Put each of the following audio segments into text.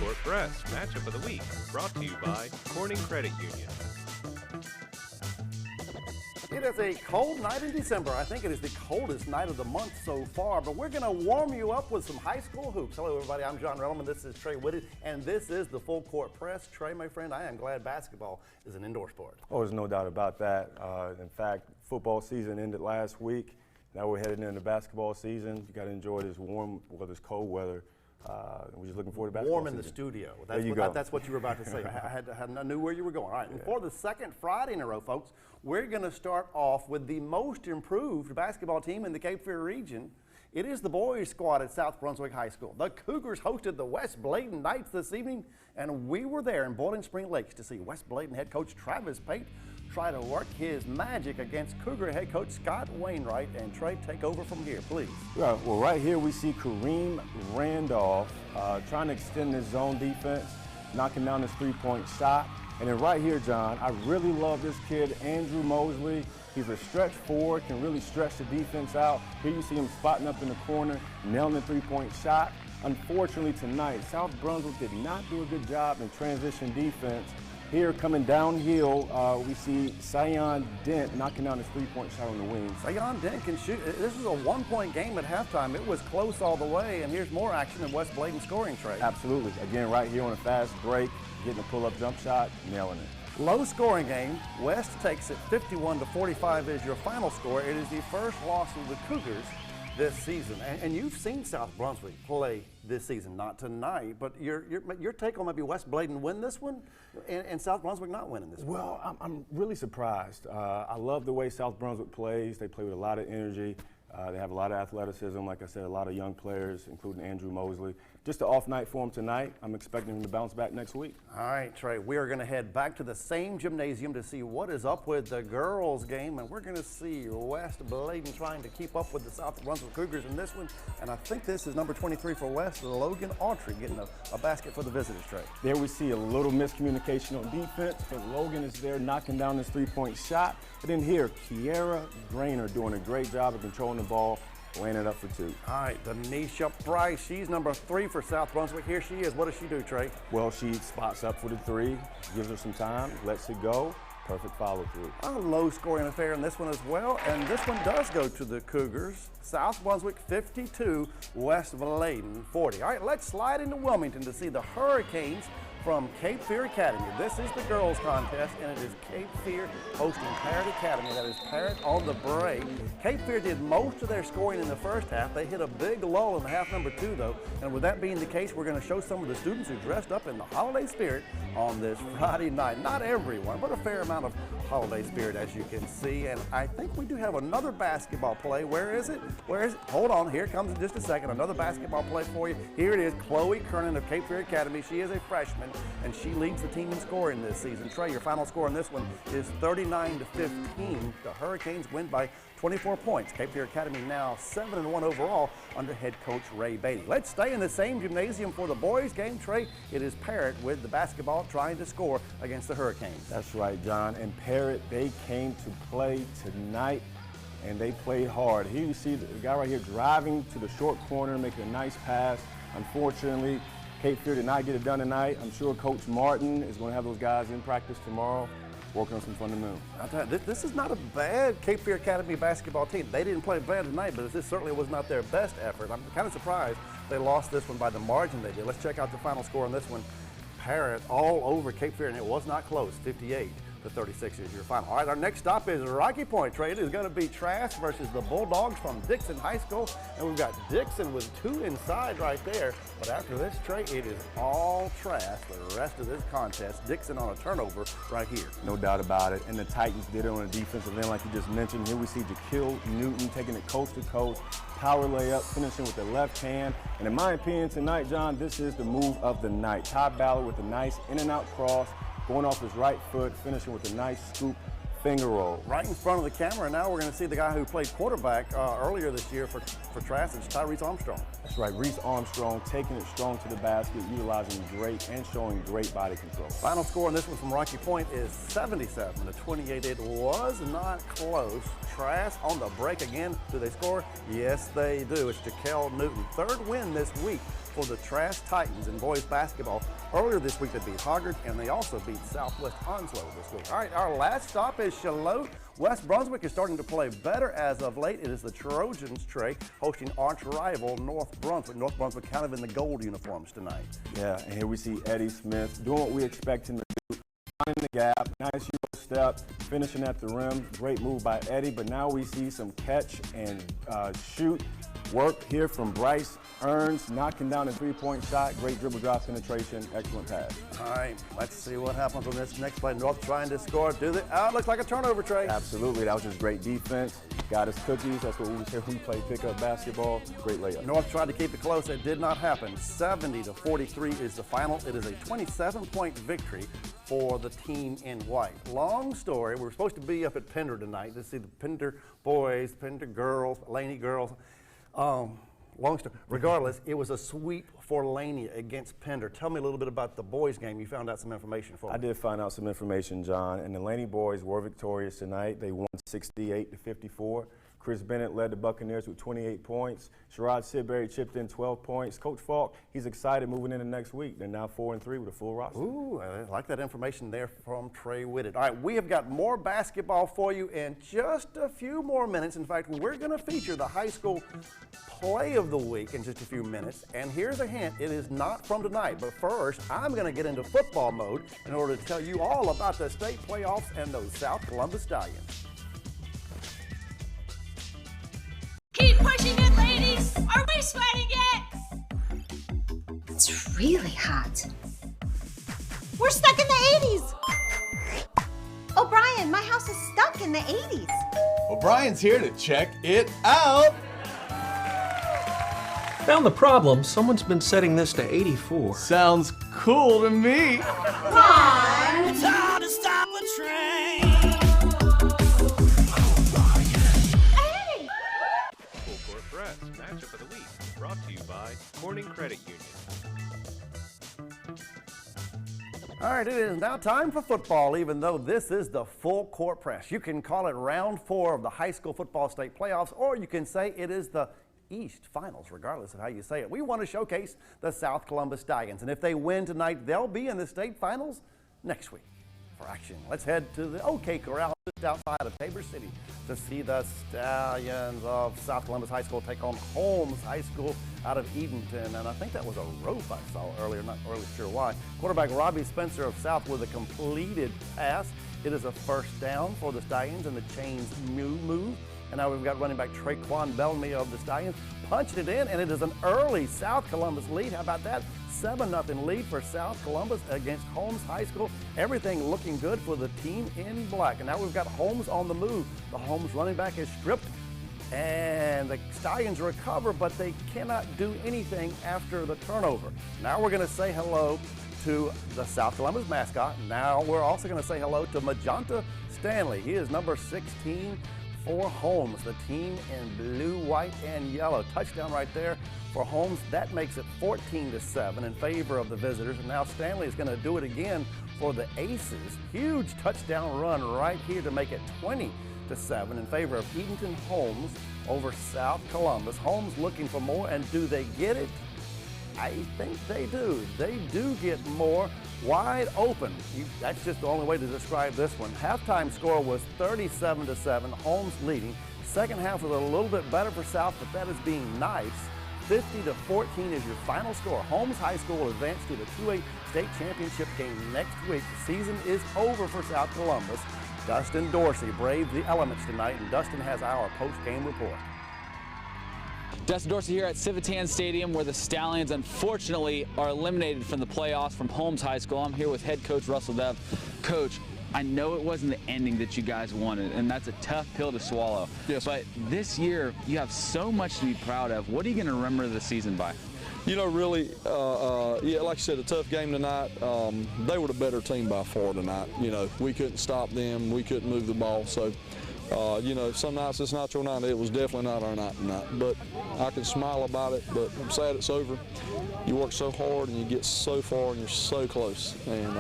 Court Press Matchup of the Week, brought to you by Corning Credit Union. It is a cold night in December. I think it is the coldest night of the month so far, but we're going to warm you up with some high school hoops. Hello, everybody. I'm John Relman. This is Trey Whitted, and this is the Full Court Press. Trey, my friend, I am glad basketball is an indoor sport. Oh, there's no doubt about that. In fact, football season ended last week. Now we're heading into basketball season. You got to enjoy this warm, well, this cold weather. We're just looking forward to basketball Warm in season. the studio. That's what you were about to say. I knew where you were going. All right, and for the second Friday in a row, folks, we're going to start off with the most improved basketball team in the Cape Fear region. It is the boys' squad at South Brunswick High School. The Cougars hosted the West Bladen Knights this evening, and we were there in Boiling Spring Lakes to see West Bladen head coach Travis Pate try to work his magic against Cougar head coach Scott Wainwright. And Trey, take over from here, please. Yeah, well, right here we see Kareem Randolph trying to extend his zone defense, knocking down his three-point shot. And then right here, John, I really love this kid, Andrew Mosley. He's a stretch forward, can really stretch the defense out. Here you see him spotting up in the corner, nailing the three-point shot. Unfortunately tonight, South Brunswick did not do a good job in transition defense. Here coming downhill, we see Sion Dent knocking down his three-point shot on the wing. Sion Dent can shoot. This was a one-point game at halftime. It was close all the way, and here's more action in West Bladen scoring, Trey. Absolutely. Again, right here on a fast break, getting a pull-up jump shot, nailing it. Low scoring game. West takes it 51-45 is your final score. It is the first loss of the Cougars this season. And you've seen South Brunswick play this season, not tonight, but your take on maybe West Bladen win this one and South Brunswick not winning this one? Well, I'm really surprised. I love the way South Brunswick plays. They play with a lot of energy. They have a lot of athleticism, like I said, a lot of young players, including Andrew Mosley. Just an off night for him tonight. I'm expecting him to bounce back next week. All right, Trey, we are going to head back to the same gymnasium to see what is up with the girls' game, and we're going to see West Bladen trying to keep up with the South Brunswick Cougars in this one. And I think this is number 23 for West, Logan Autry, getting a basket for the visitors, Trey. There we see a little miscommunication on defense, but Logan is there knocking down his three-point shot. And then here, Kiera Grainer doing a great job of controlling the ball, laying it up for two. All right, Denisha Price, she's number 3 for South Brunswick. Here she is. What does she do, Trey? Well, she spots up for the three, gives her some time, lets it go. Perfect follow through. A low scoring affair in this one as well, and this one does go to the Cougars. South Brunswick 52, West Bladen 40. All right, let's slide into Wilmington to see the Hurricanes from Cape Fear Academy. This is the girls' contest, and it is Cape Fear hosting Parrott Academy. That is Parrott on the break. Cape Fear did most of their scoring in the first half. They hit a big lull in the half number 2, though. And with that being the case, we're going to show some of the students who dressed up in the holiday spirit on this Friday night. Not everyone, but a fair amount of holiday spirit, as you can see. And I think we do have another basketball play. Where is it? Where is it? Hold on. Here comes in just a second. Another basketball play for you. Here it is. Chloe Kernan of Cape Fear Academy. She is a freshman, and she leads the team in scoring this season. Trey, your final score in this one is 39-15. The Hurricanes win by 24 points. Cape Fear Academy now 7-1 overall under head coach Ray Beatty. Let's stay in the same gymnasium for the boys' game. Trey, it is Parrott with the basketball trying to score against the Hurricanes. That's right, John. And Parrott, they came to play tonight, and they played hard. Here you see the guy right here driving to the short corner, making a nice pass. Unfortunately, Cape Fear did not get it done tonight. I'm sure Coach Martin is going to have those guys in practice tomorrow, working on some fundamentals. I'll tell you, this is not a bad Cape Fear Academy basketball team. They didn't play bad tonight, but this certainly was not their best effort. I'm kind of surprised they lost this one by the margin they did. Let's check out the final score on this one. Parrott all over Cape Fear, and it was not close, 58-36 is your final. All right, our next stop is Rocky Point, Trey. It is going to be Trask versus the Bulldogs from Dixon High School, and we've got Dixon with 2 inside right there. But after this, Trey, it is all Trask the rest of this contest. Dixon on a turnover right here. No doubt about it. And the Titans did it on a defensive end like you just mentioned. Here we see Jaquil Newton taking it coast to coast, power layup, finishing with the left hand. And in my opinion tonight, John, this is the move of the night. Todd Ballard with a nice in-and-out cross, going off his right foot, finishing with a nice scoop finger roll. Right in front of the camera. Now we're going to see the guy who played quarterback earlier this year for Trask. It's Tyrese Armstrong. That's right, Reese Armstrong taking it strong to the basket, utilizing great and showing great body control. Final score on this one from Rocky Point is 77-28. It was not close. Trask on the break again. Do they score? Yes, they do. It's Jaquil Newton. 3rd win this week for the Trash Titans in boys basketball. Earlier this week they beat Hoggard, and they also beat Southwest Onslow this week. All right, our last stop is Shallotte. West Brunswick is starting to play better as of late. It is the Trojans, Trey, hosting arch rival North Brunswick. North Brunswick kind of in the gold uniforms tonight. Yeah, and here we see Eddie Smith doing what we expect him to do. Finding the gap, nice Euro step, finishing at the rim. Great move by Eddie, but now we see some catch and shoot work here from Bryce Earns, knocking down a three-point shot. Great dribble drop penetration, excellent pass. All right, let's see what happens on this next play. North trying to score. Looks like a turnover, Trey. Absolutely, that was just great defense. Got us cookies. That's what we say when we play pickup basketball. Great layup. North tried to keep it close. It did not happen. 70-43 is the final. It is a 27-point victory for the team in white. Long story. We're supposed to be up at Pender tonight to see the Pender boys, Pender girls, Laney girls. Long story. Regardless, it was a sweep for Laney against Pender. Tell me a little bit about the boys' game. You found out some information for me. I did find out some information, John, and the Laney boys were victorious tonight. They won 68-54. Chris Bennett led the Buccaneers with 28 points. Sherrod Sidbury chipped in 12 points. Coach Falk, he's excited moving into next week. They're now 4-3 with a full roster. Ooh, I like that information there from Trey Whitted. All right, we have got more basketball for you in just a few more minutes. In fact, we're going to feature the high school play of the week in just a few minutes. And here's a hint, it is not from tonight. But first, I'm going to get into football mode in order to tell you all about the state playoffs and those South Columbus Stallions. Keep pushing it, ladies! Are we sweating yet? It's really hot. We're stuck in the 80s! O'Brien, my house is stuck in the 80s. O'Brien's here to check it out. Found the problem. Someone's been setting this to 84. Sounds cool to me. It's hard to stop a train. Full Court Press Matchup of the Week, brought to you by Corning Credit Union. All right, it is now time for football, even though this is the full court press. You can call it round 4 of the high school football state playoffs, or you can say it is the East Finals, regardless of how you say it. We want to showcase the South Columbus Stallions, and if they win tonight, they'll be in the state finals next week. For action, let's head to the OK Corral just outside of Tabor City to see the Stallions of South Columbus High School take on Holmes High School out of Edenton. And I think that was a rope I saw earlier, not really sure why. Quarterback Robbie Spencer of South with a completed pass. It is a first down for the Stallions, and the chains move. And now we've got running back Traquan Bellamy of the Stallions punched it in, and it is an early South Columbus lead. How about that? 7-0 lead for South Columbus against Holmes High School. Everything looking good for the team in black. And now we've got Holmes on the move. The Holmes running back is stripped, and the Stallions recover, but they cannot do anything after the turnover. Now we're going to say hello to the South Columbus mascot. Now we're also going to say hello to Magenta Stanley. He is number 16 for Holmes, the team in blue, white, and yellow. Touchdown right there for Holmes. That makes it 14-7 in favor of the visitors. And now Stanley is going to do it again for the Aces. Huge touchdown run right here to make it 20-7 in favor of Edenton Holmes over South Columbus. Holmes looking for more, and do they get it? I think they do. They do get more. Wide open. That's just the only way to describe this one. Halftime score was 37-7, Holmes leading. Second half was a little bit better for South, but that is being nice. 50-14 is your final score. Holmes High School will advance to the 2A state championship game next week. The season is over for South Columbus. Dustin Dorsey braved the elements tonight, and Dustin has our post-game report. Dustin Dorsey here at Civitan Stadium, where the Stallions unfortunately are eliminated from the playoffs from Holmes High School. I'm here with head coach Russell Dev. Coach, I know it wasn't the ending that you guys wanted, and that's a tough pill to swallow. Yes. But this year, you have so much to be proud of. What are you going to remember the season by? You know, really, yeah, like you said, a tough game tonight. They were the better team by far tonight. You know, we couldn't stop them. We couldn't move the ball. So, you know, some nights it's not your night. It was definitely not our night tonight. But I can smile about it, but I'm sad it's over. You work so hard and you get so far and you're so close. And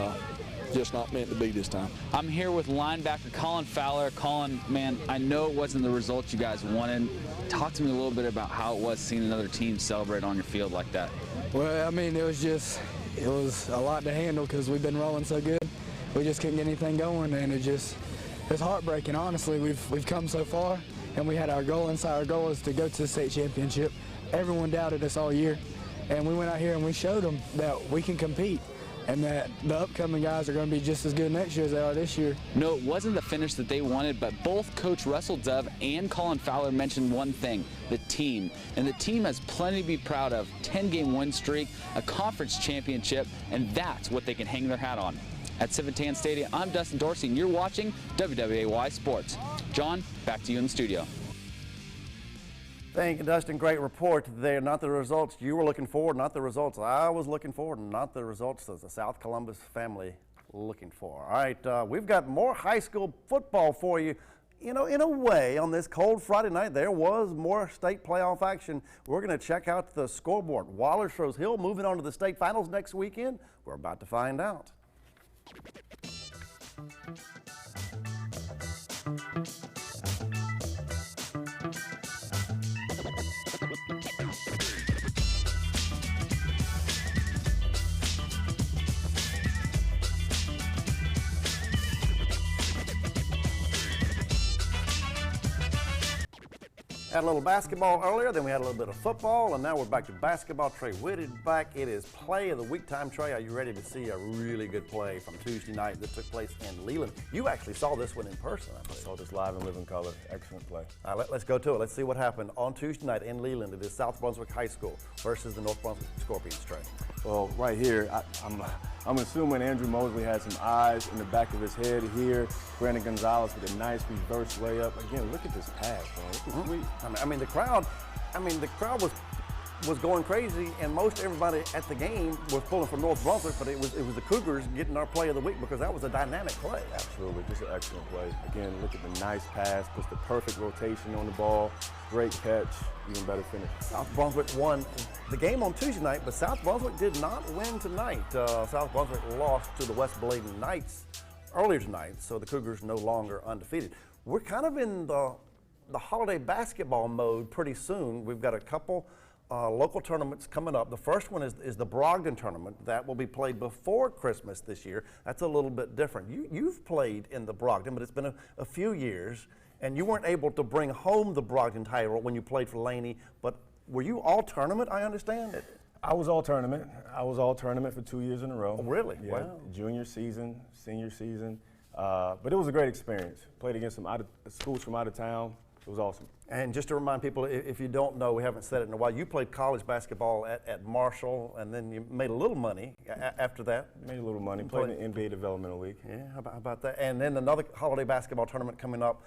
just not meant to be this time. I'm here with linebacker Colin Fowler. Colin, man, I know it wasn't the result you guys wanted. Talk to me a little bit about how it was seeing another team celebrate on your field like that. Well, I mean, it was a lot to handle because we've been rolling so good. We just couldn't get anything going, and it's heartbreaking. Honestly, we've come so far, and we had our goal inside. Our goal is to go to the state championship. Everyone doubted us all year, and we went out here and we showed them that we can compete, and that the upcoming guys are going to be just as good next year as they are this year. No, it wasn't the finish that they wanted, but both Coach Russell Dove and Colin Fowler mentioned one thing, the team. And the team has plenty to be proud of. 10-game win streak, a conference championship, and that's what they can hang their hat on. At Civitan Stadium, I'm Dustin Dorsey, and you're watching WWAY Sports. John, back to you in the studio. Thank you, Dustin. Great report there. Not the results you were looking for, not the results I was looking for, not the results that the South Columbus family looking for. All right, we've got more high school football for you. You know, in a way, on this cold Friday night, there was more state playoff action. We're going to check out the scoreboard. Waller's Hill moving on to the state finals next weekend. We're about to find out. Had a little basketball earlier, then we had a little bit of football, and now we're back to basketball. Trey Whitted back. It is play of the week time. Trey, are you ready to see a really good play from Tuesday night that took place in Leland? You actually saw this one in person, I believe. Saw this live and live in color. Excellent play. All right, let's go to it. Let's see what happened on Tuesday night in Leland. It is South Brunswick High School versus the North Brunswick Scorpions. Trey. Well, right here, I'm assuming Andrew Mosley had some eyes in the back of his head here. Brandon Gonzalez with a nice reverse layup. Again, look at this pass, man. This is sweet. I mean, the crowd was going crazy, and most everybody at the game was pulling for North Brunswick, but it was the Cougars getting our play of the week because that was a dynamic play. Absolutely, just an excellent play. Again, look at the nice pass, puts the perfect rotation on the ball, great catch, even better finish. South Brunswick won the game on Tuesday night, but South Brunswick did not win tonight. South Brunswick lost to the West Bladen Knights earlier tonight, so the Cougars no longer undefeated. We're kind of in the holiday basketball mode pretty soon. We've got a couple local tournaments coming up. The first one is the Brogden tournament. That will be played before Christmas this year. That's a little bit different. You've played in the Brogden, but it's been a few years, and you weren't able to bring home the Brogden title when you played for Laney, but were you all tournament, I understand it? I was all tournament. I was all tournament for 2 years in a row. Oh, really? Yeah, Wow. Junior season, senior season. But it was a great experience. Played against some schools from out of town. It was awesome. And just to remind people, if you don't know, we haven't said it in a while, you played college basketball at Marshall, and then you made a little money after that. Made a little money, played in the NBA Developmental League. Yeah, how about that? And then another holiday basketball tournament coming up.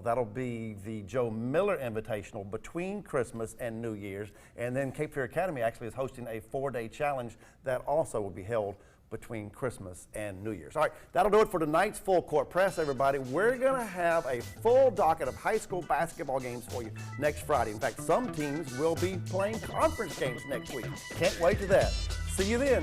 That'll be the Joe Miller Invitational between Christmas and New Year's. And then Cape Fear Academy actually is hosting a 4-day challenge that also will be held between Christmas and New Year's. All right, that'll do it for tonight's Full Court Press, everybody. We're going to have a full docket of high school basketball games for you next Friday. In fact, some teams will be playing conference games next week. Can't wait to that. See you then.